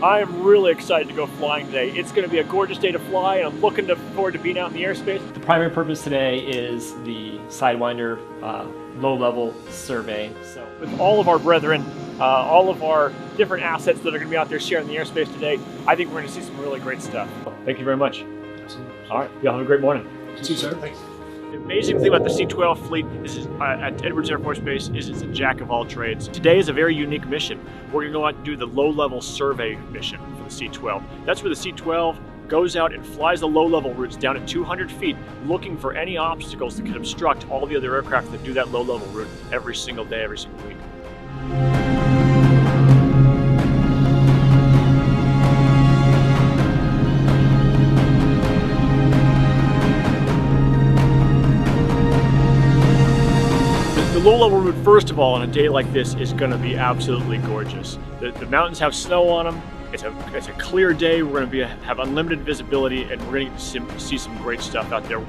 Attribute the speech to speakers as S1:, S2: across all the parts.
S1: I am really excited to go flying today. It's going to be a gorgeous day to fly, and I'm looking forward to being out in the airspace.
S2: The primary purpose today is the Sidewinder low-level survey. So,
S1: with all of our brethren, all of our different assets that are going to be out there sharing the airspace today, I think we're going to see some really great stuff.
S2: Thank you very much.
S3: Absolutely.
S2: All right, y'all have a great morning.
S3: You too, sir. Thanks.
S1: The amazing thing about the C-12 fleet is at Edwards Air Force Base is it's a jack of all trades. Today is a very unique mission. We're going to go out and do the low-level survey mission for the C-12. That's where the C-12 goes out and flies the low-level routes down at 200 feet, looking for any obstacles that could obstruct all the other aircraft that do that low-level route every single day, every single week. The low-level route, first of all, on a day like this is going to be absolutely gorgeous. The mountains have snow on them. It's a clear day. We're going to have unlimited visibility, and we're going to see some great stuff out there.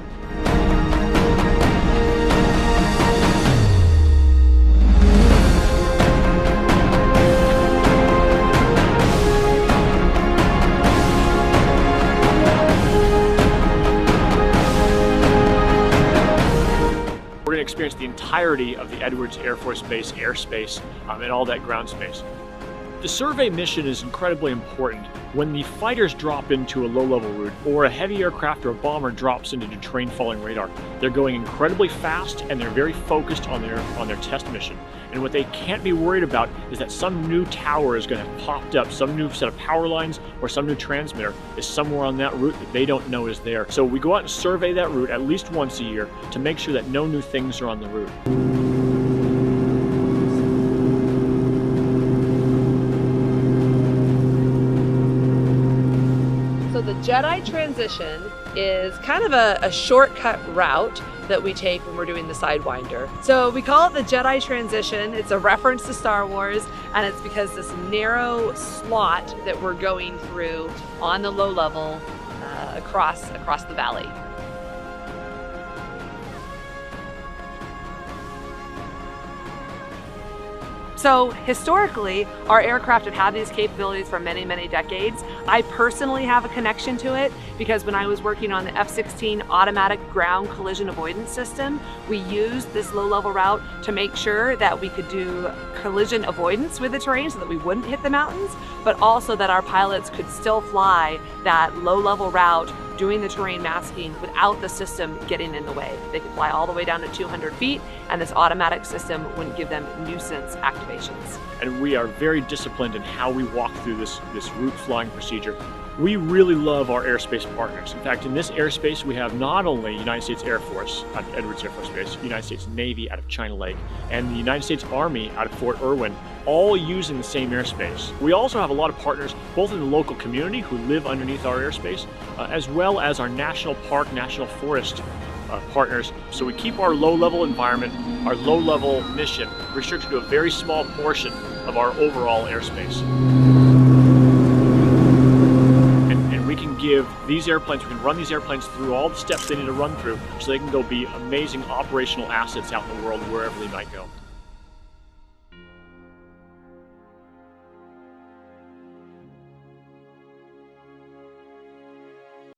S1: We're going to experience the entirety of the Edwards Air Force Base airspace and all that ground space. The survey mission is incredibly important. When the fighters drop into a low-level route, or a heavy aircraft or a bomber drops into terrain following radar, they're going incredibly fast and they're very focused on their test mission. And what they can't be worried about is that some new tower is going to have popped up, some new set of power lines or some new transmitter is somewhere on that route that they don't know is there. So we go out and survey that route at least once a year to make sure that no new things are on the route.
S4: So the Jedi transition is kind of a shortcut route that we take when we're doing the Sidewinder. So we call it the Jedi transition. It's a reference to Star Wars, and it's because this narrow slot that we're going through on the low level across the valley. So historically, our aircraft have had these capabilities for many, many decades. I personally have a connection to it because when I was working on the F-16 automatic ground collision avoidance system, we used this low-level route to make sure that we could do collision avoidance with the terrain so that we wouldn't hit the mountains, but also that our pilots could still fly that low-level route doing the terrain masking without the system getting in the way. They could fly all the way down to 200 feet and this automatic system wouldn't give them nuisance activations.
S1: And we are very disciplined in how we walk through this route flying procedure. We really love our airspace partners. In fact, in this airspace, we have not only United States Air Force at Edwards Air Force Base, United States Navy out of China Lake, and the United States Army out of Fort Irwin, all using the same airspace. We also have a lot of partners, both in the local community who live underneath our airspace, as well as our national park, national forest partners. So we keep our low-level environment, our low-level mission restricted to a very small portion of our overall airspace. We can give these airplanes, we can run these airplanes through all the steps they need to run through so they can go be amazing operational assets out in the world wherever they might go.